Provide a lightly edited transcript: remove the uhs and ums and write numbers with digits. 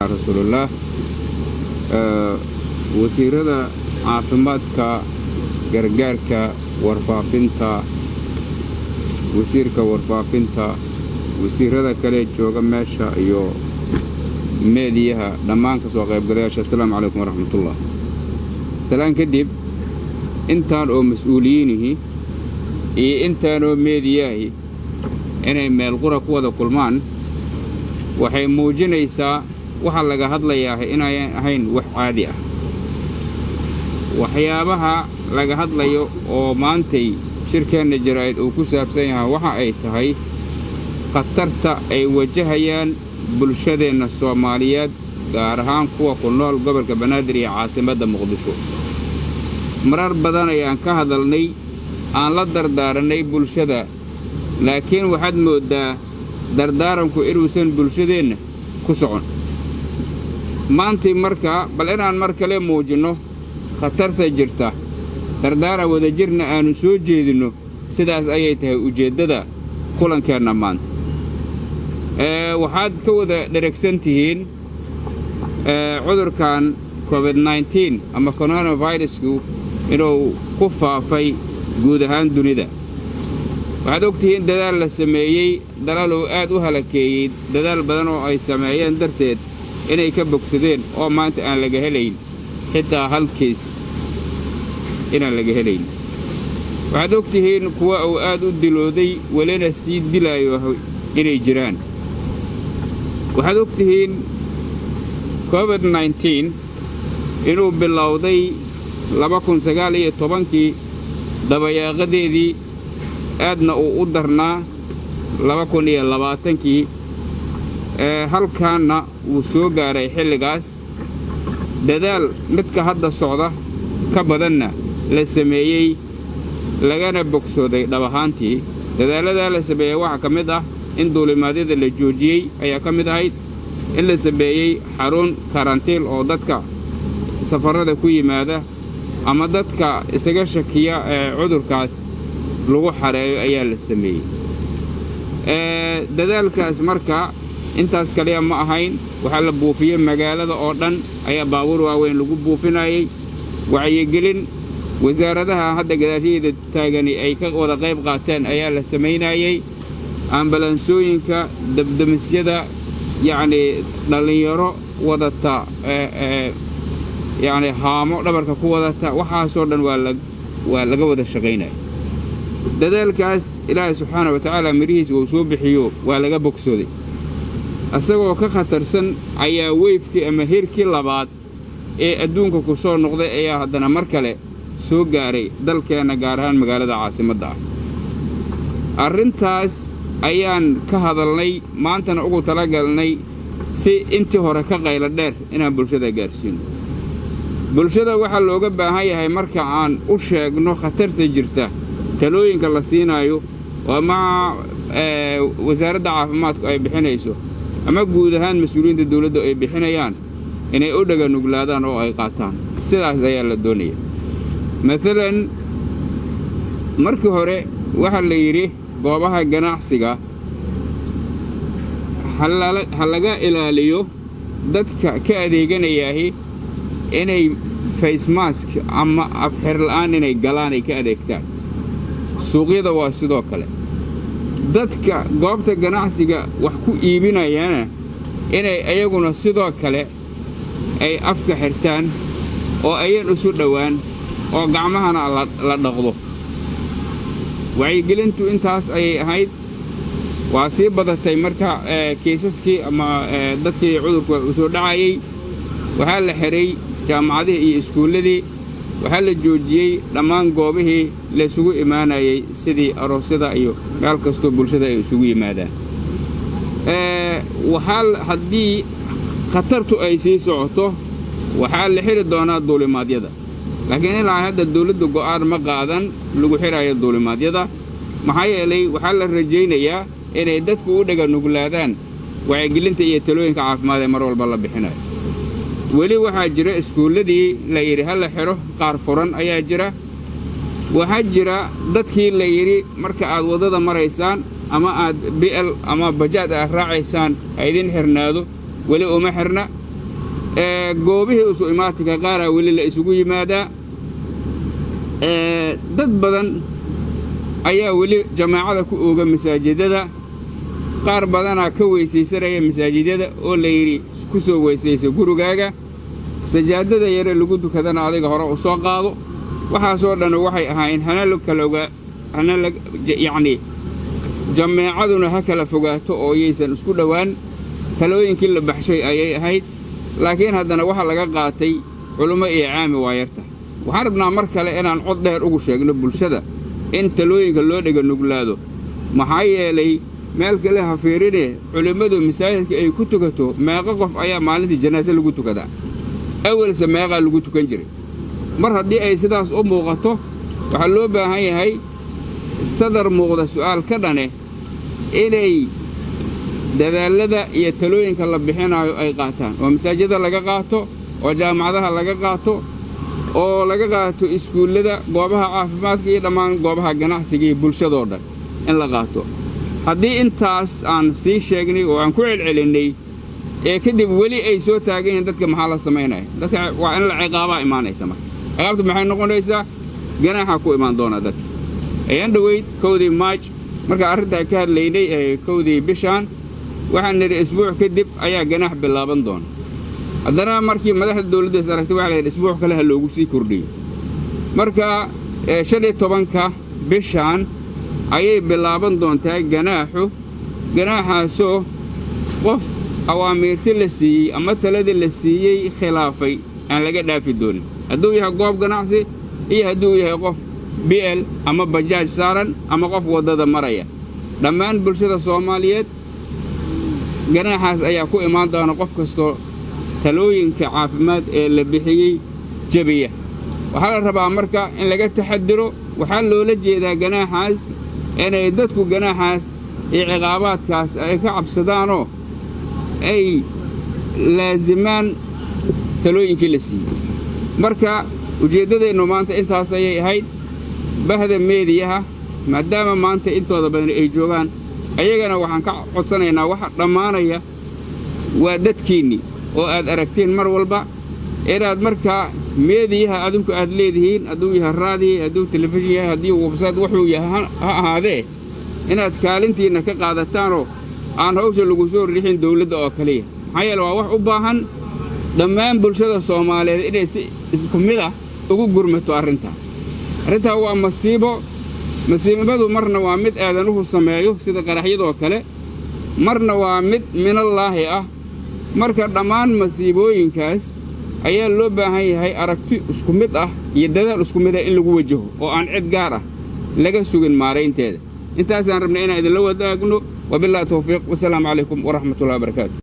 رسول الله وزيرada caafimaadka gargaarka warfaafinta wasiirka warfaafinta wasiirada kale jooga meesha iyo meediyaha dhammaan ka soo qayb galayaasha assalaamu calaykum waraxmatullaah salaan kadib intaan oo mas'uuliyiinihi iyo intaan oo meediyahi inay meel qura ku wada kulmaan waxay muujinaysaa waxa laga hadlayaa inay ahayn wax caadi ah waxyaabaha laga hadlayo oo maantay shirkeena jaraa'id uu ku saabsan yahay waxa ay tahay khatarta ay wajahayaan bulshadeena Soomaaliyeed gaar ahaan kuwa ku nool gobolka Banaadir iyo caasimadda Muqdisho marar badan ayaan ka hadalnay aan la dardaaranay bulshada laakiin waxaad moodaa dardaaranku inuusan bulshadeena ku socon maantay marka bal inaan mar kale muujino khatarta jirta dardaaran wada jirna aanu soo jeedino sidaas ayay tahay ujeedada kulankeena maanta waxaad ka wada dheregsantihiin cudurkan Covid-19 ama coronavirusku inuu ku faafay guud ahaan dunida waxaad ogtihiin dadaal la sameeyay dalaal oo aad u halakeeyay dadaal badan oo ay sameeyeen darteed inay ka bogsadeen oo maanta aan laga helayn xitaa hal kiis inaan laga helayn waxaad ogtihiin kuwa uu aad u dilooday walina sii dilaayo inay jiraan waxaad ogtihiin Covid-19 inuu bilowday 2019 dabayaaqadeedii aadna uu u darnaa 2020 halkaana uu soo gaaray xilligaas dadaal midka hadda socda ka badanna la sameeyay lagana bogsooday dhabahaantii dadaalada la sameeyay waxa kamid ah in duulimaadyada la joojiyay ayaa kamid ahayd in la sameeyay xarun karantiil oo dadka safarada ku yimaada ama dadka isaga shakiya cudurkaas lagu xareeyo ayaa la sameeyay dadaalkaas marka intaas kaliya ma ahayn waxa la buufiyay magaalada oo dhan ayaa baabuur waaweyn lagu buufinayay wacyigelin wasaaradaha hadda gadaasheeda taagani ay ka wada qayb qaateen ayaa la sameynayay ambalansooyinka dabdamisyada yani dhalinyaro wadata yani haamo dhabarka ku wadata waxaasoo dhan waa laga wada shaqaynay dadaalkaas ilaahay subxaanahu wa ta'aala mirihiisa uu soo bixiyo waa laga bogsooday asagoo ka khatarsan ayaa weefkii ama heerkii labaad ee adduunka ku soo noqday ayaa haddana mar kale soo gaaray dalkeena gaar ahaan magaalada caasimadda ah arrintaas ayaan ka hadalnay maantana ugu talagalnay si intii hore ka qaylo dheer inaan bulshada gaarsiino bulshada waxa looga baahan yahay marka aan u sheegno khatarta jirta talooyinka la siinayo ama wasaaradda caafimaadku ay bixinayso ama guud ahaan mas'uuliyiinta dawladda ay bixinayaan inay u dhaga nuglaadaan oo ay qaataan sidaas ayaa la doonaya مثلا markii hore waxa la yiri goobaha ganacsiga halaga ilaaliyo dadka ka adeeganayaahi inay face mask ama afxir la'aan inay galaan ay ka adeegtaan suuqyada waa sidoo kale dadka goobta ganacsiga wax ku iibinayana inay ayaguna sidoo kale ay afka xirtaan oo ayaan isu dhawaan oo gacmahana la dhaqdo wacyigelintu intaas ayay ahayd waa sii badatay marka kiisaskii ama dadkii cudurku u soo dhacayay waxaa la xiray jaamacadihii iyo iskuuladii waxaa la joojiyay dhammaan goobihii la isugu imaanayay sidii aroosyada iyo meel kastoo bulshada ay isugu yimaadaan haddii khatartu ay sii socoto waxaa la xiri doonaa duulimaadyada laakiin ilaa hadda dawladdu go'aan ma qaadan lagu xirayo duulimaadyada maxaa yeelay waxaa la rajaynayaa inay dadku u dhaga nuglaadaan wacyigelinta iyo talooyinka caafimaad ee mar walba la bixinayo weli waxaa jira iskuuladii la yiri hal xiro qaar furan ayaa jira waxaa jira dadkii la yiri marka aad wadada maraysaan ama aad BL ama bajaad raacaysaan ay idin xirnaado weli uma xirna goobihii isu imaatinka qaara weli la isugu yimaadaa dad badan ayaa weli jamaacada ku ooga masaajidada qaar badanaa ka weysaysanaya masaajidada oo la yidhi ku soo weysaysa gurigaaga sajaadada yare lagu dukadana adiga hore u soo qaado waxaasoo dhan waxay ahaayeen yacni jamaacaduna ha kala fogaato oo yaysan isku dhowaan talooyinkii la baxshay ayay ahayd laakiin haddana waxa laga qaatay culummo iyo caami waa yarta waxaan rabnaa mar kale inaan cod dheer ugu sheegno bulshada in talooyinka loo dhega nuglaado maxaa yeelay meel kale ha fiirine culimmadu masaajidka ay ku tukato meeqa qof ayaa maalintii janaaso lagu tukadaa awalse meeqaa lagu tukan jiray mar haddii ay sidaas u muuqato waxaa loo baahan yahay sadar muuqda su'aal ka dhane inay dadaalada iyo talooyinka la bixinaayo ay qaataan oo masaajidda laga qaato oo jaamacadaha laga qaato oo laga qaato iskuullada goobaha caafimaadka iyo dhammaan goobaha ganacsiga iyo bulshadoo dhan in la qaato haddii intaas aan sii sheegnay oo aan ku celcelinnay kadib weli ay soo taagan yihiin dadka maxaa la samaynaya dadka waa in la ciqaabaa imaanaysa marka ciqaabtu maxay noqonaysaa ganaaxa ku imaan doona dadka ayaan dhoweyd 1 March marka arrintaa ka hadlaynay 1 bishaan waxaan nidhi isbuuc kadib ayaa ganaax bilaaban doona haddana markii madaxda dawladda aragtay waxa la yidhi isbuuc kale ha loogu sii kordhiyo marka 15 bishaan ayay bilaaban doontaa ganaaxaasoo qof awaamiirtii la siiyey ama taladii la siiyey khilaafay aan laga dhaafi doonin hadduu yahay goob ganacsi iyo hadduu yahay qof BL ama bajaaj saaran ama qof waddada maraya dhammaan bulshada Soomaaliyeed ganaaxaas ayaa ku imaan doona qof kastoo talooyinka caafimaad ee la bixiyey jabiya waxaa la rabaa marka in laga taxadiro waxaa loola jeedaa ganaaxaas inay dadku ganaaxaas iyo ciqaabaadkaas ay ka cabsadaanoo ay laazimaan talooyinkii la siiyey marka ujeeddadeennu maanta intaas ayay ahayd bahda meediyaha maadaama maanta intooda badan ay joogaan ayagana waxaan ka codsanaynaa waxa dhammaanaya waa dadkiinni oo aad aragteen mar walba inaad markaa meediyaha adinku aad leedihiin hadduu yahay raadiyo hadduu telefishin yahay haddii website wuxuu yahay ha ahaadee inaad kaalintiinna ka qaadataanoo aan hawsha lagu soo rixin dawladda oo kaliya maxaa yeele waa wax u baahan dhammaan bulshada Soomaaliyeed inay si isku mid ah ugu gurmato arrintaa waa masiibadu marna waa mid aadanuhu sameeyo sida qaraxyadoo kale marna waa mid minallaahi ah marka dhammaan masiibooyinkaas ayaa loo baahan yahay aragti isku mid ah iyo dadaal isku mid ah in lagu wajaho oo aan cid gaar ah laga sugin maaraynteeda intaasaan rabnay inaan idinla wadaagno wabillahi tawfiiq wasalaamu calaykum waraxmatullahi wabarakaatu